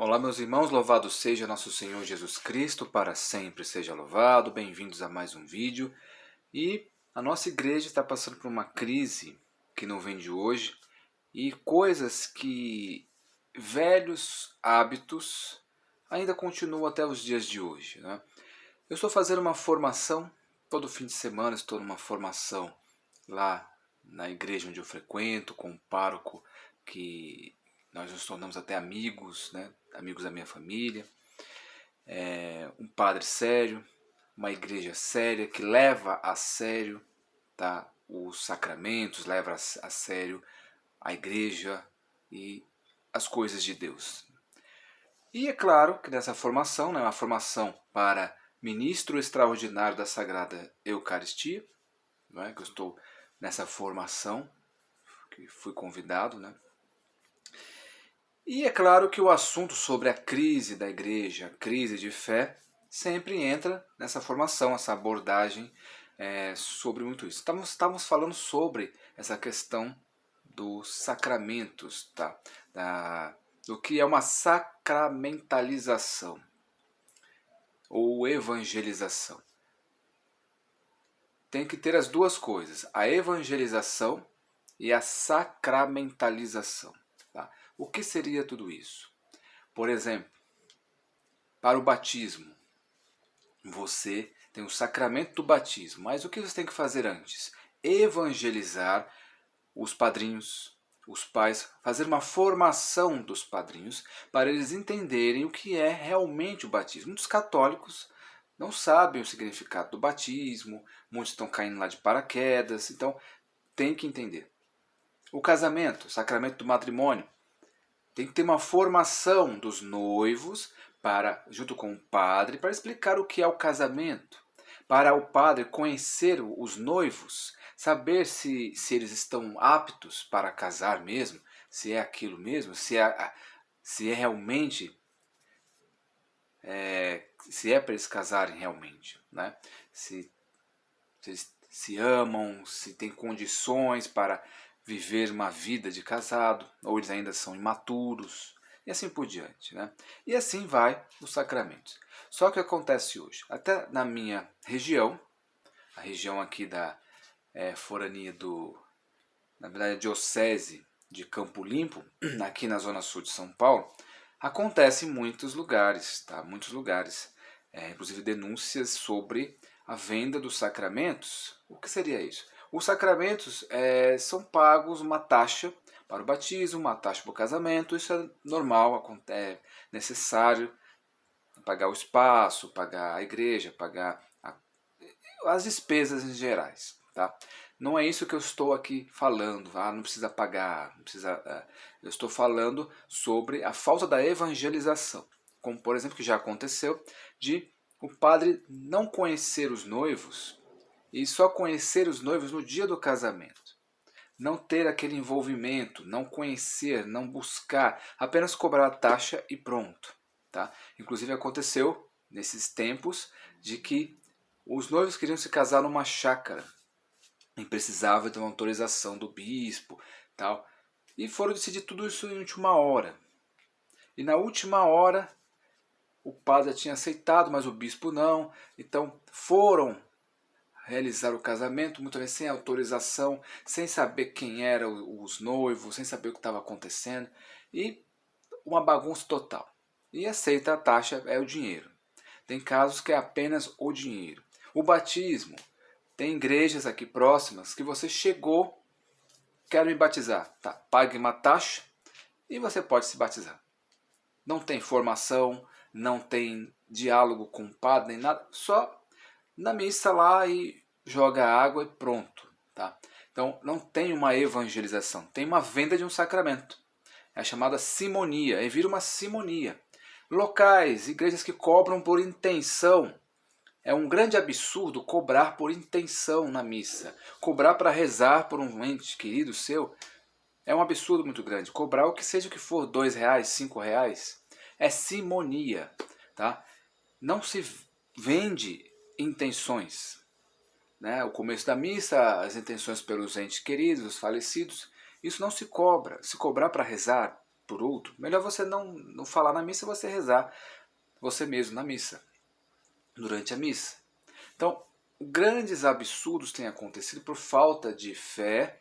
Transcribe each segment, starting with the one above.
Olá, meus irmãos, louvado seja nosso Senhor Jesus Cristo, para sempre seja louvado. Bem-vindos a mais um vídeo. E a nossa igreja está passando por uma crise que não vem de hoje e coisas que velhos hábitos ainda continuam até os dias de hoje, né? Eu estou fazendo uma formação, todo fim de semana estou numa formação lá na igreja onde eu frequento, com um pároco que nós nos tornamos até amigos, né? Amigos da minha família. Um padre sério, uma igreja séria que leva a sério, tá, os sacramentos, leva a sério a igreja e as coisas de Deus. E é claro que nessa formação, né, uma formação para ministro extraordinário da Sagrada Eucaristia, não é, que eu estou nessa formação, que fui convidado, né? E é claro que o assunto sobre a crise da igreja, a crise de fé, sempre entra nessa formação, essa abordagem sobre muito isso. Estamos falando sobre essa questão dos sacramentos, tá? Do que é uma sacramentalização ou evangelização. Tem que ter as duas coisas, a evangelização e a sacramentalização. Tá? O que seria tudo isso? Por exemplo, para o batismo, você tem o sacramento do batismo, mas o que você tem que fazer antes? Evangelizar os padrinhos, os pais, fazer uma formação dos padrinhos para eles entenderem o que é realmente o batismo. Muitos católicos não sabem o significado do batismo, muitos estão caindo lá de paraquedas, então tem que entender. O casamento, o sacramento do matrimônio, tem que ter uma formação dos noivos para, junto com o padre, para explicar o que é o casamento, para o padre conhecer os noivos, saber se eles estão aptos para casar mesmo, se é aquilo mesmo, se é realmente, se é para eles casarem realmente, né? Se eles se amam, se tem condições para viver uma vida de casado, ou eles ainda são imaturos, e assim por diante, né? E assim vai os sacramentos. Só que acontece hoje, até na minha região, a região aqui da forania na verdade, a diocese de Campo Limpo, aqui na zona sul de São Paulo, acontece em muitos lugares, tá? Muitos lugares, inclusive denúncias sobre a venda dos sacramentos. O que seria isso? Os sacramentos são pagos uma taxa para o batismo, uma taxa para o casamento. Isso é normal, é necessário pagar o espaço, pagar a igreja, pagar as despesas em gerais, tá? Não é isso que eu estou aqui falando, não precisa pagar, não precisa. Eu estou falando sobre a falta da evangelização, como por exemplo que já aconteceu de o padre não conhecer os noivos e só conhecer os noivos no dia do casamento. Não ter aquele envolvimento, não conhecer, não buscar, apenas cobrar a taxa e pronto. Tá? Inclusive aconteceu nesses tempos de que os noivos queriam se casar numa chácara e precisava de uma autorização do bispo, tal. E foram decidir tudo isso em última hora. E na última hora o padre tinha aceitado, mas o bispo não. Então foram realizar o casamento, muitas vezes sem autorização, sem saber quem eram os noivos, sem saber o que estava acontecendo. E uma bagunça total. E aceita a taxa, é o dinheiro. Tem casos que é apenas o dinheiro. O batismo. Tem igrejas aqui próximas que você chegou, quero me batizar. Tá, pague uma taxa e você pode se batizar. Não tem formação, não tem diálogo com o padre, nem nada. Só na missa lá e joga água e pronto. Tá? Então não tem uma evangelização, tem uma venda de um sacramento. É a chamada simonia, e vira uma simonia. Locais, igrejas que cobram por intenção. É um grande absurdo cobrar por intenção na missa. Cobrar para rezar por um ente querido seu é um absurdo muito grande. Cobrar o que seja o que for, R$2, R$5, é simonia. Tá? Não se vende intenções. Né? O começo da missa, as intenções pelos entes queridos, os falecidos, isso não se cobra. Se cobrar para rezar, por outro, melhor você não falar na missa e você rezar você mesmo na missa, durante a missa. Então, grandes absurdos têm acontecido por falta de fé,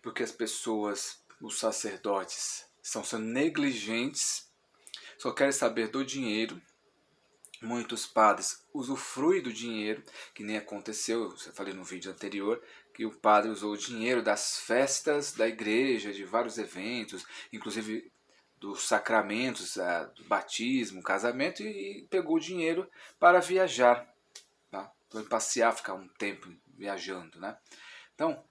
porque as pessoas, os sacerdotes, estão sendo negligentes, só querem saber do dinheiro. Muitos padres usufruem do dinheiro, que nem aconteceu, eu falei no vídeo anterior, que o padre usou o dinheiro das festas da igreja, de vários eventos, inclusive dos sacramentos, do batismo, casamento, e pegou o dinheiro para viajar, tá? Para passear, ficar um tempo viajando, né? Então,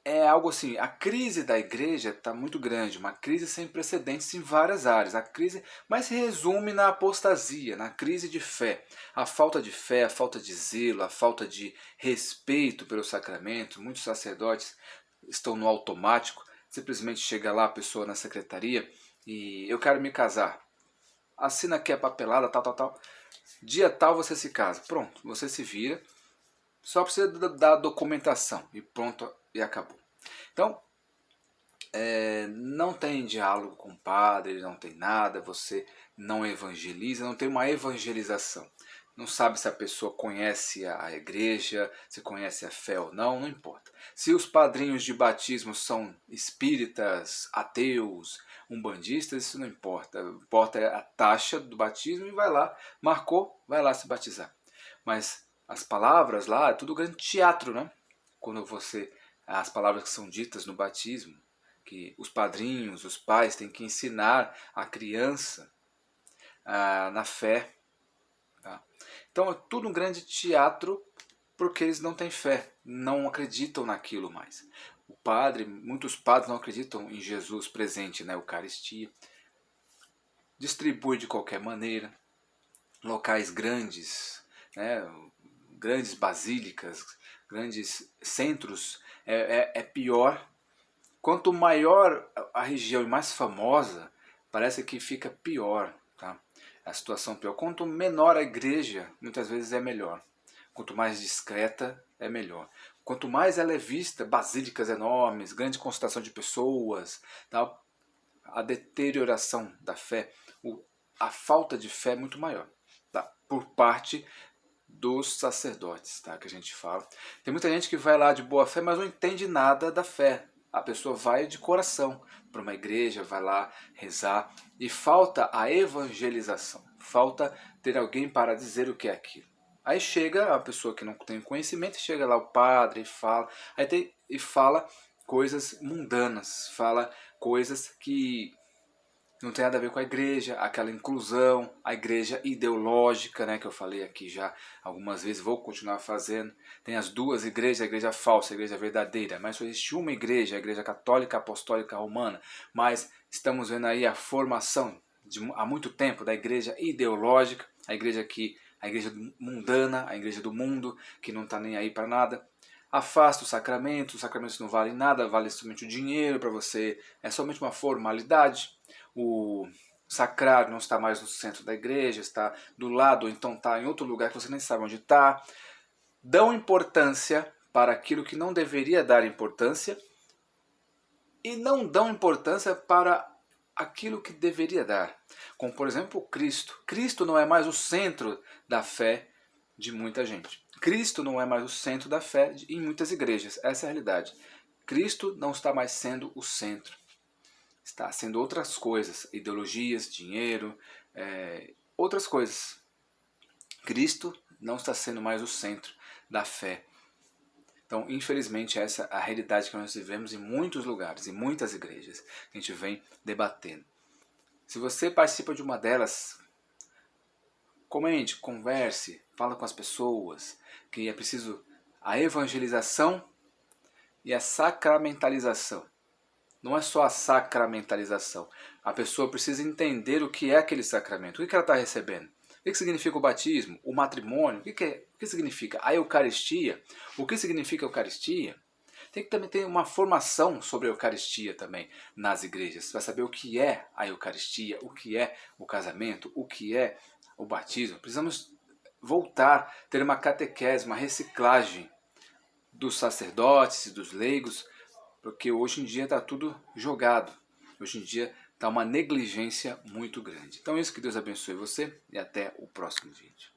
é algo assim, a crise da igreja está muito grande, uma crise sem precedentes em várias áreas. A crise, mas se resume na apostasia, na crise de fé. A falta de fé, a falta de zelo, a falta de respeito pelo sacramento. Muitos sacerdotes estão no automático, simplesmente chega lá a pessoa na secretaria e eu quero me casar. Assina aqui a papelada, tal, tal, tal. Dia tal você se casa. Pronto, você se vira. Só precisa da documentação e pronto, e acabou. Então, não tem diálogo com o padre, não tem nada, você não evangeliza, não tem uma evangelização. Não sabe se a pessoa conhece a igreja, se conhece a fé ou não, não importa. Se os padrinhos de batismo são espíritas, ateus, umbandistas, isso não importa. O que importa é a taxa do batismo e vai lá, marcou, vai lá se batizar. Mas as palavras lá é tudo grande teatro, né? Quando as palavras que são ditas no batismo, que os padrinhos, os pais têm que ensinar a criança na fé. Tá? Então é tudo um grande teatro porque eles não têm fé, não acreditam naquilo mais. Muitos padres não acreditam em Jesus presente na Eucaristia. Distribui de qualquer maneira, locais grandes, né? Grandes basílicas, grandes centros, é pior. Quanto maior a região e mais famosa, parece que fica pior, tá? A situação pior. Quanto menor a igreja, muitas vezes é melhor. Quanto mais discreta, é melhor. Quanto mais ela é vista, basílicas enormes, grande concentração de pessoas, tá? A deterioração da fé, a falta de fé é muito maior, tá? Por parte dos sacerdotes, tá? Que a gente fala. Tem muita gente que vai lá de boa fé, mas não entende nada da fé. A pessoa vai de coração para uma igreja, vai lá rezar e falta a evangelização. Falta ter alguém para dizer o que é aquilo. Aí chega a pessoa que não tem conhecimento, chega lá o padre e fala coisas mundanas, fala coisas que não tem nada a ver com a igreja, aquela inclusão, a igreja ideológica, né, que eu falei aqui já algumas vezes, vou continuar fazendo. Tem as duas igrejas, a igreja falsa, a igreja verdadeira, mas só existe uma igreja, a igreja católica apostólica romana. Mas estamos vendo aí a formação há muito tempo da igreja ideológica, a igreja mundana, a igreja do mundo, que não está nem aí para nada. Afasta os sacramentos não valem nada, vale somente o dinheiro para você, é somente uma formalidade. O sacrário não está mais no centro da igreja, está do lado, ou então está em outro lugar que você nem sabe onde está. Dão importância para aquilo que não deveria dar importância e não dão importância para aquilo que deveria dar. Como, por exemplo, Cristo. Cristo não é mais o centro da fé de muita gente. Cristo não é mais o centro da fé em muitas igrejas. Essa é a realidade. Cristo não está mais sendo o centro. Está sendo outras coisas, ideologias, dinheiro, outras coisas. Cristo não está sendo mais o centro da fé. Então, infelizmente, essa é a realidade que nós vivemos em muitos lugares, em muitas igrejas. A gente vem debatendo. Se você participa de uma delas, comente, converse, fala com as pessoas, que é preciso a evangelização e a sacramentalização. Não é só a sacramentalização. A pessoa precisa entender o que é aquele sacramento. O que ela está recebendo? O que significa o batismo? O matrimônio? O que significa a Eucaristia? O que significa a Eucaristia? Tem que também ter uma formação sobre a Eucaristia também nas igrejas. Para saber o que é a Eucaristia, o que é o casamento, o que é o batismo. Precisamos voltar, ter uma catequese, uma reciclagem dos sacerdotes e dos leigos, porque hoje em dia está tudo jogado. Hoje em dia está uma negligência muito grande. Então é isso, que Deus abençoe você e até o próximo vídeo.